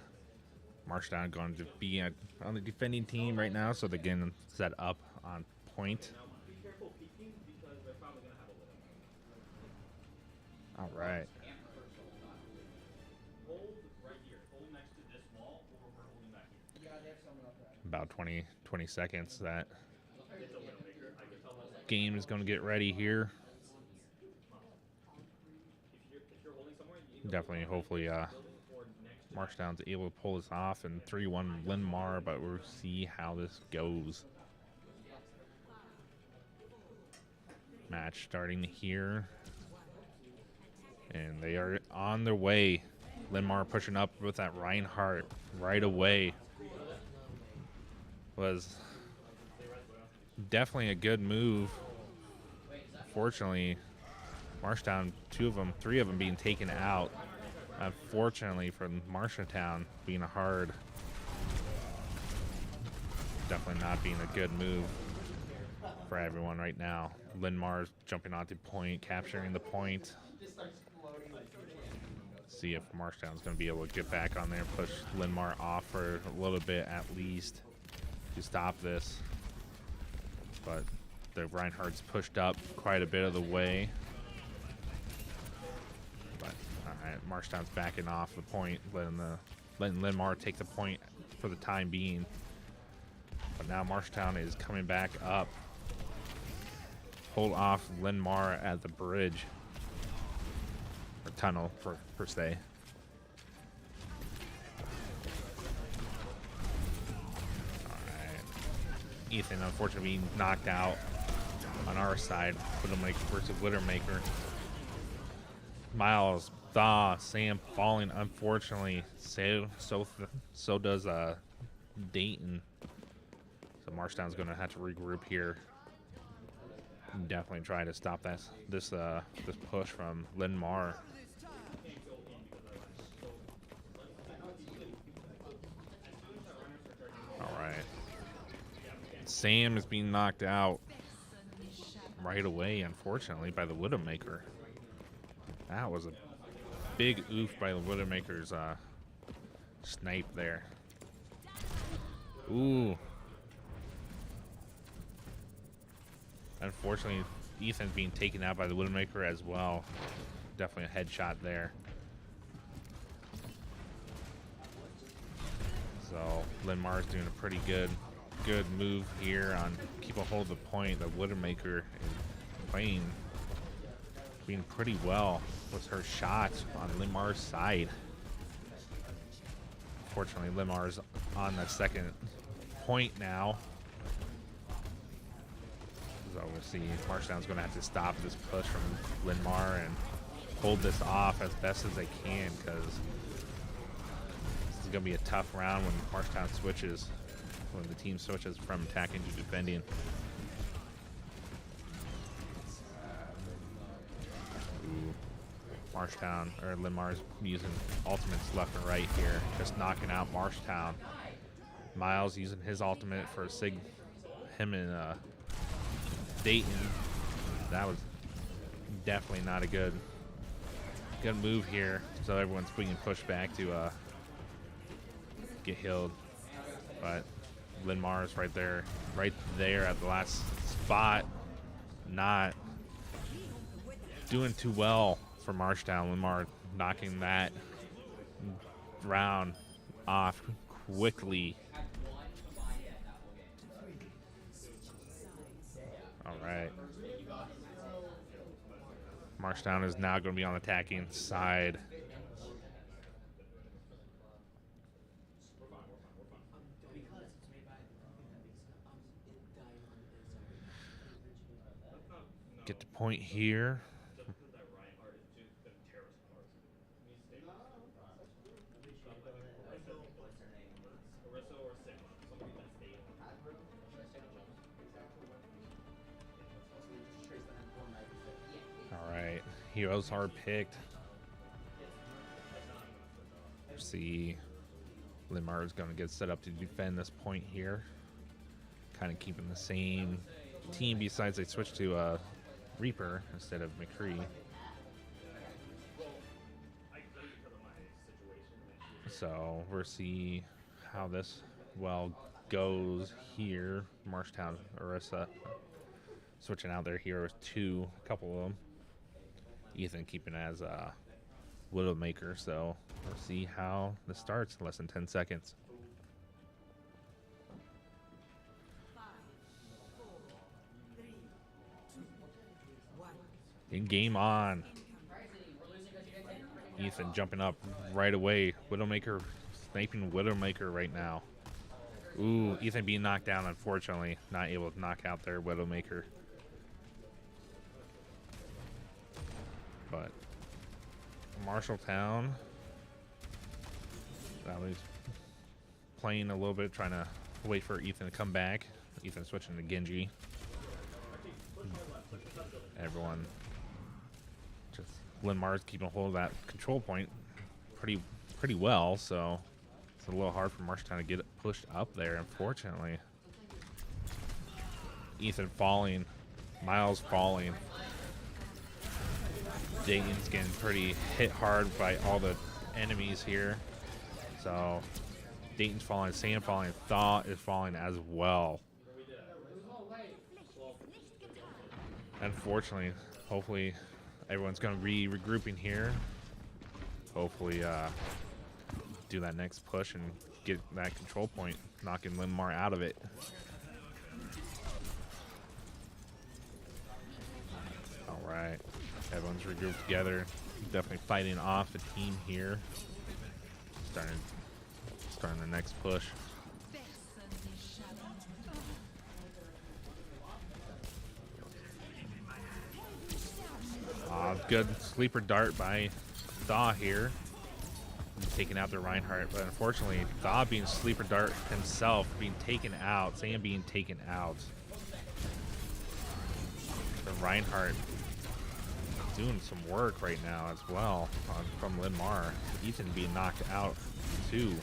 Marshalltown going to be on the defending team right now, so they're getting set up on point. All right. About 20 seconds. That game is going to get ready here. Definitely, hopefully, Marshalltown's able to pull this off in 3-1 Linn-Mar, but we'll see how this goes. Match starting here. And they are on their way. Linn-Mar pushing up with that Reinhardt right away. Was definitely a good move. Fortunately, Marshalltown, three of them being taken out. Unfortunately for Marshalltown, being a hard, definitely not being a good move for everyone right now. Linn-Mar's jumping onto point, capturing the point. See if Marshalltown's going to be able to get back on there, push Linn-Mar off for a little bit at least to stop this. But the Reinhardt's pushed up quite a bit of the way. But all right, Marshalltown's backing off the point, letting Linn-Mar take the point for the time being. But now Marshalltown is coming back up. Hold off Linn-Mar at the bridge. Or tunnel, per se. Alright. Ethan, unfortunately, being knocked out on our side. Widowmaker versus Widowmaker. Miles, Thaw, Sam falling, unfortunately. So does Dayton. So Marshalltown's going to have to regroup here. Definitely try to stop this push from Linn-Mar. All right. Sam is being knocked out right away, unfortunately, by the Widowmaker. That was a big oof by the Widowmaker's snipe there. Ooh. Unfortunately, Ethan's being taken out by the Widowmaker as well. Definitely a headshot there. So Linn-Mar's doing a pretty good move here on keep a hold of the point. The Widowmaker is being pretty well with her shots on Linn-Mar's side. Fortunately, Linn-Mar's on the second point now. So we'll see. Marshalltown's going to have to stop this push from Linn-Mar and hold this off as best as they can, because this is going to be a tough round when Marshalltown switches, when the team switches from attacking to defending. Marshalltown, or Linn-Mar's using ultimates left and right here, just knocking out Marshalltown. Miles using his ultimate for him and Dayton. That was definitely not a good move here. So everyone's being pushed back to get healed. But Linn-Mar's right there at the last spot. Not doing too well for Marshalltown. Linn-Mar knocking that round off quickly. All right. Marshalltown is now going to be on the attacking side. Get the point here. right. Heroes are picked. See, Linn-Mar is going to get set up to defend this point here. Kind of keeping the same team, besides they switched to Reaper instead of McCree. So we'll see how this goes here. Marshalltown, IAHSEA switching out their heroes to a couple of them. Ethan keeping as a Widowmaker, so we'll see how this starts in less than 10 seconds. 5, 4, 3, 2, 1. In game on. Ethan jumping up right away. Widowmaker sniping Widowmaker right now. Ooh, Ethan being knocked down, unfortunately. Not able to knock out their Widowmaker. But Marshalltown, that was playing a little bit, trying to wait for Ethan to come back. Ethan switching to Genji. Everyone just Linn-Mar's keeping a hold of that control point pretty well, so it's a little hard for Marshalltown to get it pushed up there, unfortunately. Ethan falling, Miles falling. Dayton's getting pretty hit hard by all the enemies here. So Dayton's falling, Sam falling, Thaw is falling as well. Unfortunately, hopefully everyone's going to be regrouping here. Hopefully do that next push and get that control point, knocking Linn-Mar out of it. All right. Everyone's regrouped together. Definitely fighting off a team here. Starting the next push. Good sleeper dart by Thaw here. Taking out the Reinhardt, but unfortunately, Thaw being sleeper dart himself, being taken out. Sam being taken out. The Reinhardt doing some work right now as well from Linn-Mar. Ethan being knocked out too.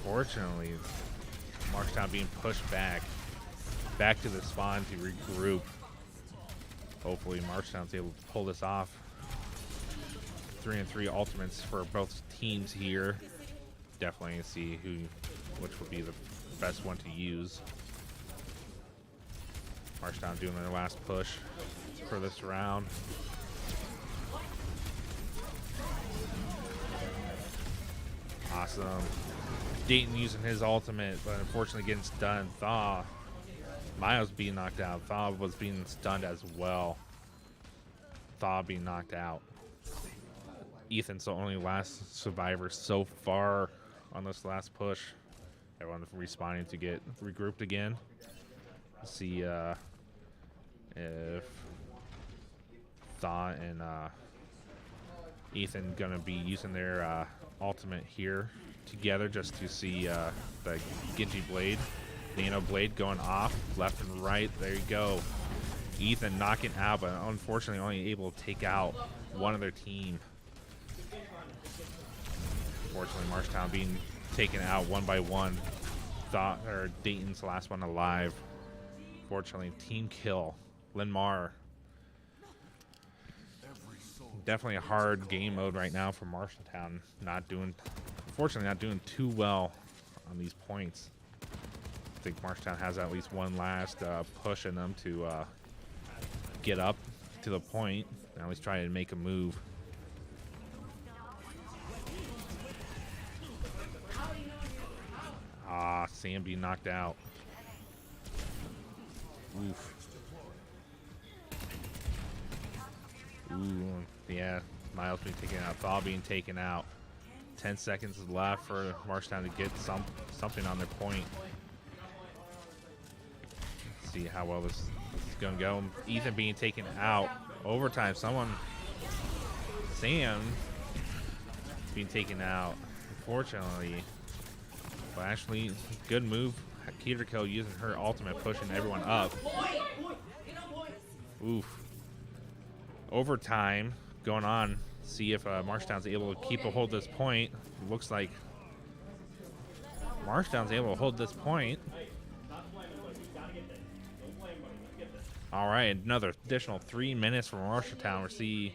Fortunately, Marshalltown being pushed back to the spawn to regroup. Hopefully Marshalltown's able to pull this off. 3-on-3 ultimates for both teams here. Definitely see which would be the best one to use. Marshalltown doing their last push for this round. Awesome. Dayton using his ultimate, but unfortunately getting stunned. Thaw. Miles being knocked out. Thaw was being stunned as well. Thaw being knocked out. Ethan's the only last survivor so far on this last push. Everyone respawning to get regrouped again. Let's see if Thaw and Ethan gonna be using their ultimate here together, just to see the Genji blade, Nano blade going off left and right. There you go. Ethan knocking out, but unfortunately only able to take out one of their team. Unfortunately, Marshalltown being taken out one by one. Dayton's the last one alive. Fortunately, team kill. Linn-Mar. Definitely a hard game mode right now for Marshalltown. Unfortunately, not doing too well on these points. I think Marshalltown has at least one last push in them to get up to the point and at least try to make a move. Sam being knocked out. Oof. Ooh, yeah. Miles being taken out. Thaw being taken out. 10 seconds left for Marshalltown to get something on their point. Let's see how well this is going to go. Ethan being taken out. Overtime. Sam being taken out. Unfortunately. But actually, good move. Keter Kill using her ultimate, pushing everyone up. Oof. Overtime going on. See if Marshalltown's able to keep a hold of this point. Looks like Marshalltown's able to hold this point. All right, another additional 3 minutes for Marshalltown.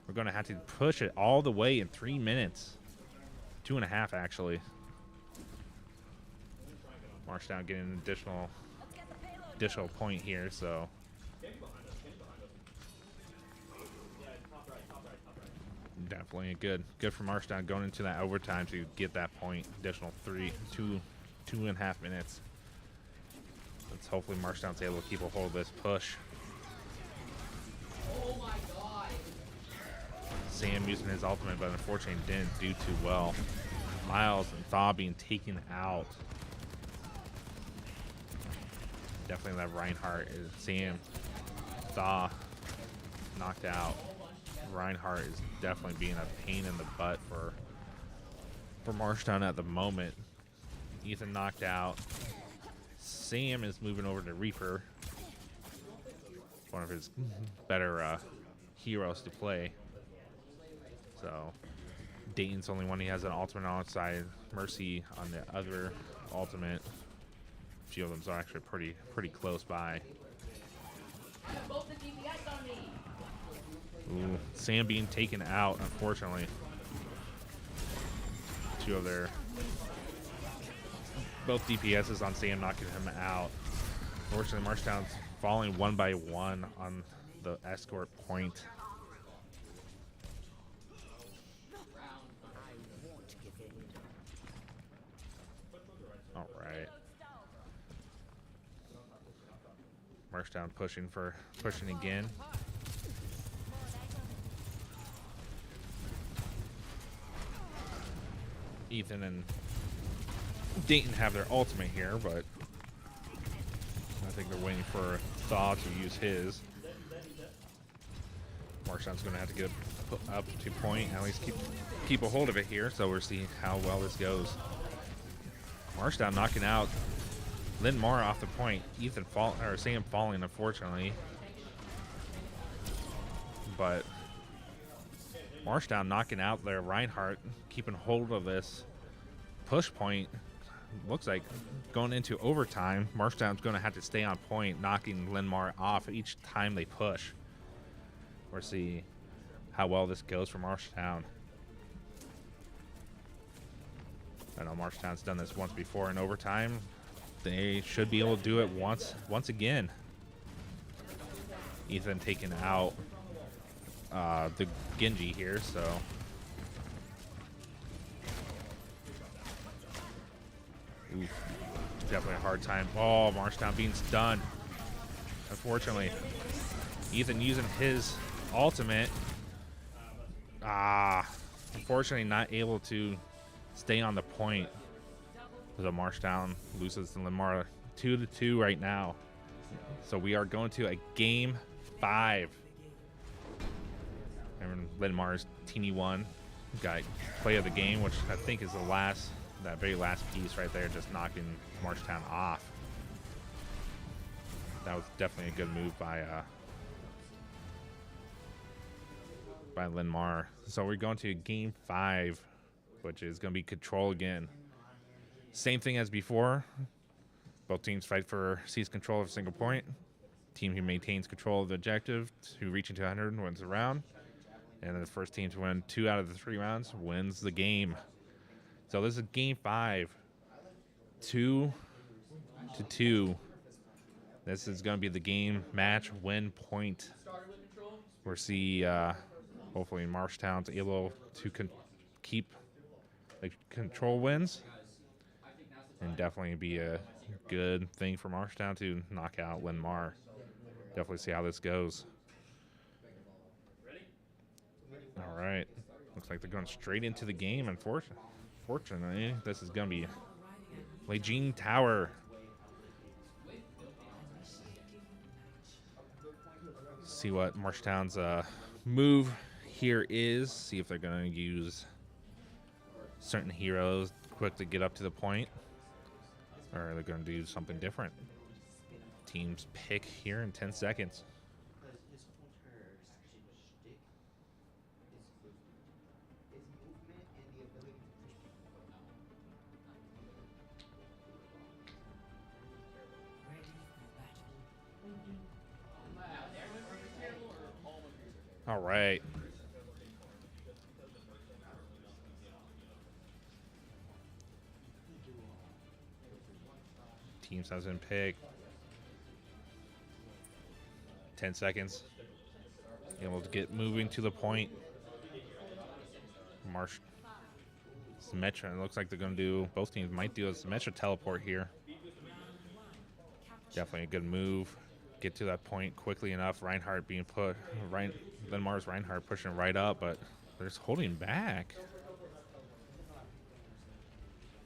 We're going to have to push it all the way in 3 minutes. 2.5 actually. Marshalltown getting an additional point here, so definitely good for Marshalltown going into that overtime to get that point. Additional 2.5 minutes. Let's hopefully Marshalltown's able to keep a hold of this push. Oh my god. Sam using his ultimate, but unfortunately didn't do too well. Miles and Thaw being taken out. Definitely that Reinhardt is Sam. Thaw knocked out. Reinhardt is definitely being a pain in the butt for Marshalltown at the moment. Ethan knocked out. Sam is moving over to Reaper. One of his better heroes to play. So Dayton's the only one he has an ultimate on its side. Mercy on the other ultimate. A few of them are actually pretty close by. I have both the DPS on me. Ooh, Sam being taken out, unfortunately. Two of their both DPSs on Sam knocking him out. Unfortunately, Marshalltown's falling one by one on the escort point. All right. Marshalltown pushing again. Ethan and Dayton have their ultimate here, but I think they're waiting for Thaw to use his. Marshalltown's going to have to get up to point, at least keep a hold of it here, so we'll see how well this goes. Marshalltown knocking out Linn-Mar off the point. Sam falling, unfortunately. But Marshalltown knocking out their Reinhardt, keeping hold of this push point. Looks like going into overtime, Marshalltown's going to have to stay on point, knocking Linn-Mar off each time they push. We'll see how well this goes for Marshalltown. I know Marshalltown's done this once before in overtime. They should be able to do it once again. Ethan taking out the Genji here, so oof, definitely a hard time. Oh, Marshalltown being stunned. Unfortunately, Ethan using his ultimate. Unfortunately not able to stay on the point. So Marshalltown loses to Linn-Mar 2-2 right now. So we are going to a game 5. And Linn-Mar's teeny one got play of the game, which I think is that very last piece right there, just knocking Marshalltown off. That was definitely a good move by Linn-Mar. So we're going to game 5, which is going to be control again. Same thing as before. Both teams fight for seize control of a single point. Team who maintains control of the objective to reach into 100 wins the round. And then the first team to win 2 out of the 3 rounds wins the game. So this is game 5. 2-2. This is going to be the game match win point. We'll see hopefully Marshalltown's able to keep the control wins. And definitely be a good thing for Marshalltown to knock out Linn-Mar. Definitely see how this goes. All right. Looks like they're going straight into the game, unfortunately. This is going to be Lejeune Tower. See what Marshalltown's move here is. See if they're going to use certain heroes quick to get up to the point. Or they're going to do something different. Teams pick here in 10 seconds. All right. Teams has been picked. 10 seconds. Able to get moving to the point. Symmetra. It looks like they're going to do, both teams might do a Symmetra teleport here. Definitely a good move. Get to that point quickly enough. Reinhardt being put, Linn-Mar's Reinhardt pushing right up, but they're just holding back.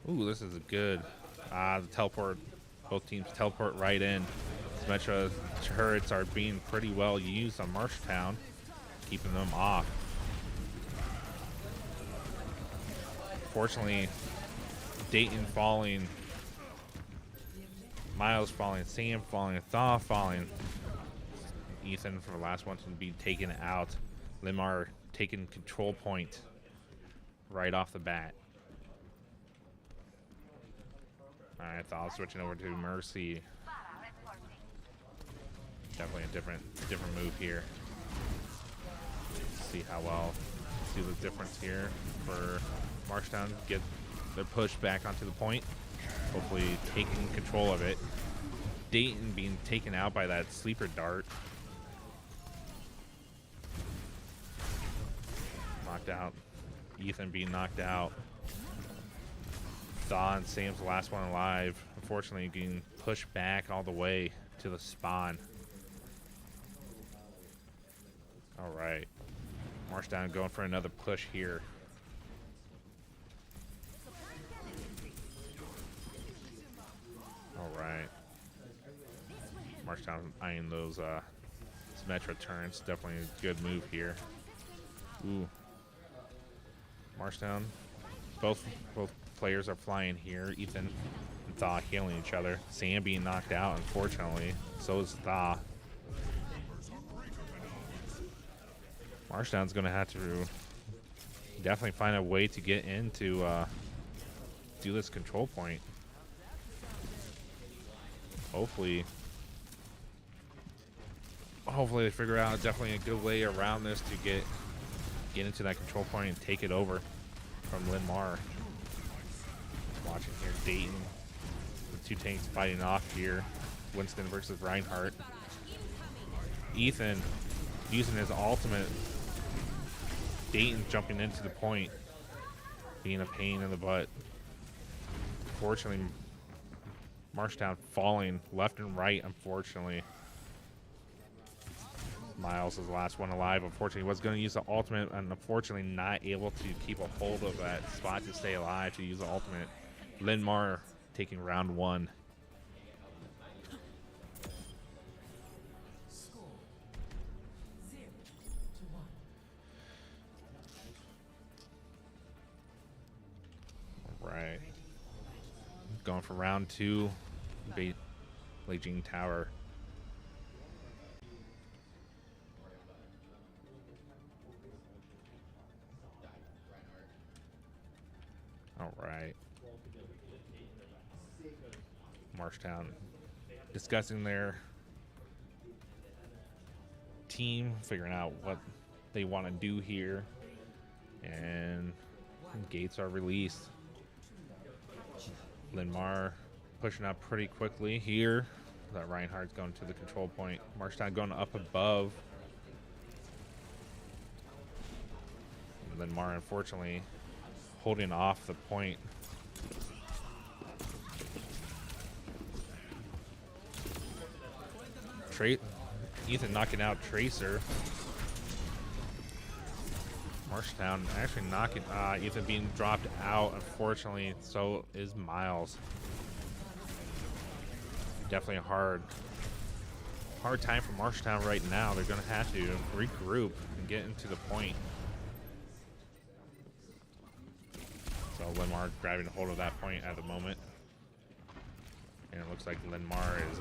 Ooh, this is good. The teleport, both teams teleport right in. Symmetra turrets are being pretty well used on Marshalltown, keeping them off. Fortunately, Dayton falling, Miles falling, Sam falling, Thaw falling. Ethan for the last one to be taken out. Linn-Mar taking control point right off the bat. All right, Thaw switching over to Mercy. Definitely a different move here. See how well, see the difference here for Marshalltown. Get their push back onto the point. Hopefully taking control of it. Dayton being taken out by that sleeper dart. Knocked out. Ethan being knocked out. Thaw and Sam's the last one alive. Unfortunately being pushed back all the way to the spawn. All right. Marshalltown going for another push here. All right. Marshalltown eyeing those Symmetra turns. Definitely a good move here. Ooh. Marshalltown. Both players are flying here. Ethan and Thaw healing each other. Sam being knocked out, unfortunately. So is Thaw. Marshalltown's going to have to definitely find a way to get in to do this control point. Hopefully they figure out definitely a good way around this to get into that control point and take it over from Linn-Mar. Watching here, Dayton, the two tanks fighting off here. Winston versus Reinhardt. Ethan using his ultimate. Dayton jumping into the point, being a pain in the butt. Fortunately, Marshalltown falling left and right, unfortunately. Miles is the last one alive. Unfortunately, was going to use the ultimate, and unfortunately not able to keep a hold of that spot to stay alive to use the ultimate. Linn-Mar taking round one. Right. Going for round two. Beijing Tower. All right. Marshalltown discussing their team, figuring out what they want to do here, and gates are released. Linn-Mar pushing up pretty quickly here. That Reinhardt's going to the control point. Marshalltown going up above. Linn-Mar unfortunately holding off the point. Ethan knocking out Tracer. Marshalltown actually knocking Ethan being dropped out, unfortunately. So is Miles. Definitely a hard time for Marshalltown right now. They're going to have to regroup and get into the point. So Linn-Mar grabbing a hold of that point at the moment. And it looks like Linn-Mar is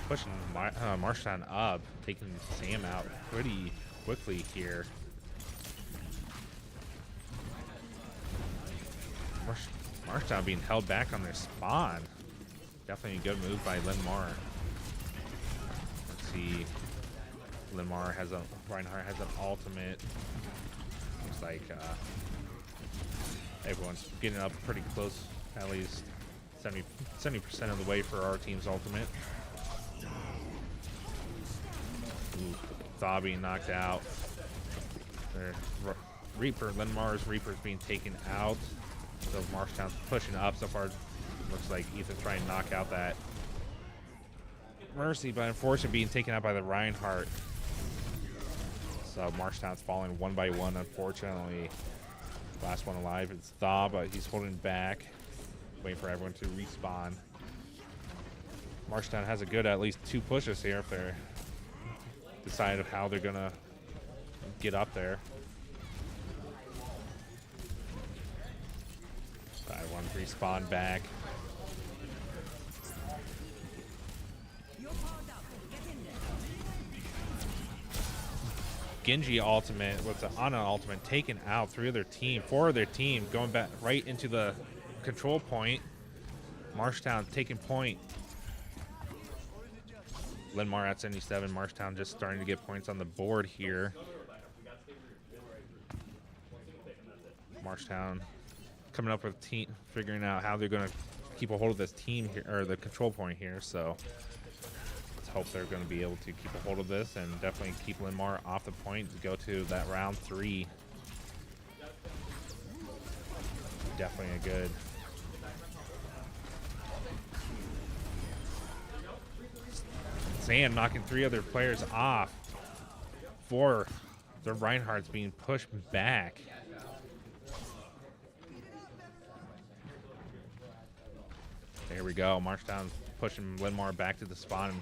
pushing Marshalltown up, taking Sam out pretty quickly here. Marshalltown being held back on their spawn. Definitely a good move by Linn-Mar. Let's see Linn-Mar has a Reinhardt has an ultimate. Looks like everyone's getting up pretty close, at least 70% of the way for our team's ultimate. Ooh, Thaw being knocked out. Linn-Mar's Reaper's being taken out. So Marshalltown's pushing up so far. Looks like Ethan's trying to knock out that Mercy, but unfortunately being taken out by the Reinhardt. So Marshalltown's falling one by one, unfortunately. Last one alive is Thaw, but he's holding back, waiting for everyone to respawn. Marshalltown has a good at least 2 pushes here if they're decide of how they're gonna get up there. Everyone respawn back. Genji ultimate with the Ana ultimate taken out 4 of their team going back right into the control point. Marshalltown taking point. Linn-Mar at 77. Marshalltown just starting to get points on the board here. Marshalltown coming up with figuring out how they're going to keep a hold of this team here, or the control point here. So let's hope they're going to be able to keep a hold of this and definitely keep Linn-Mar off the point to go to that round 3. Definitely a good. Sam knocking 3 other players off for the Reinhardt's being pushed back. There we go. Marshalltown pushing Linn-Mar back to the spawn,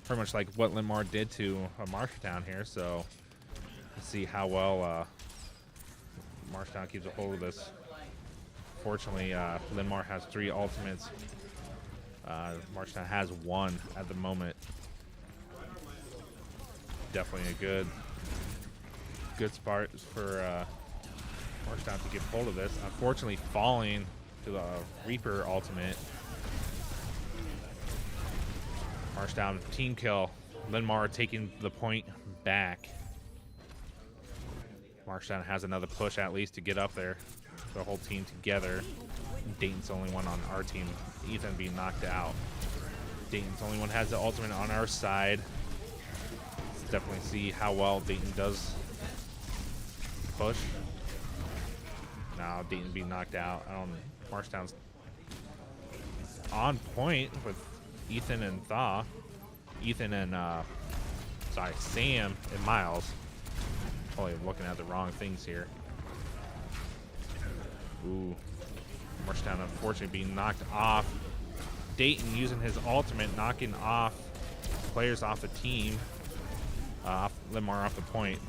pretty much like what Linn-Mar did to Marshalltown here. So let's see how well Marshalltown keeps a hold of this. Fortunately, Linn-Mar has 3 ultimates. Marshalltown has 1 at the moment. Definitely a good spot for Marshalltown to get hold of this. Unfortunately, falling to the Reaper ultimate. Marshalltown team kill. Linn-Mar taking the point back. Marshalltown has another push at least to get up there. The whole team together. Dayton's the only one on our team. Ethan being knocked out. Dayton's the only one has the ultimate on our side. Let's definitely see how well Dayton does push. Now Dayton being knocked out. Marshalltown's on point with Ethan and Thaw. Ethan and Sam and Miles. Probably looking at the wrong things here. Ooh. Marshalltown unfortunately being knocked off. Dayton using his ultimate, knocking off players off the team. Linn-Mar off the point.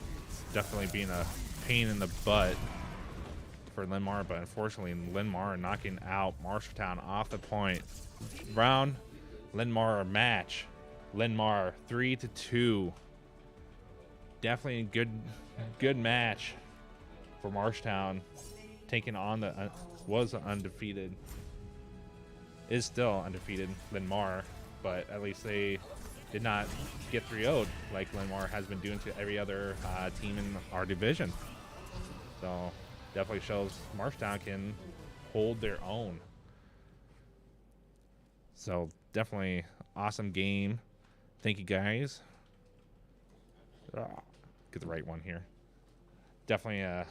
Definitely being a pain in the butt for Linn-Mar, but unfortunately Linn-Mar knocking out Marshalltown off the point. Round, Linn-Mar match. Linn-Mar 3-2. Definitely a good match for Marshalltown. Taking on the was undefeated, is still undefeated Linn-Mar, but at least they did not get 3-0'd like Linn-Mar has been doing to every other team in our division. So definitely shows Marshalltown can hold their own. So definitely awesome game. Thank you guys. Get the right one here. Definitely a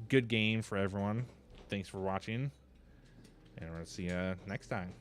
good game for everyone. Thanks for watching, and we'll see you next time.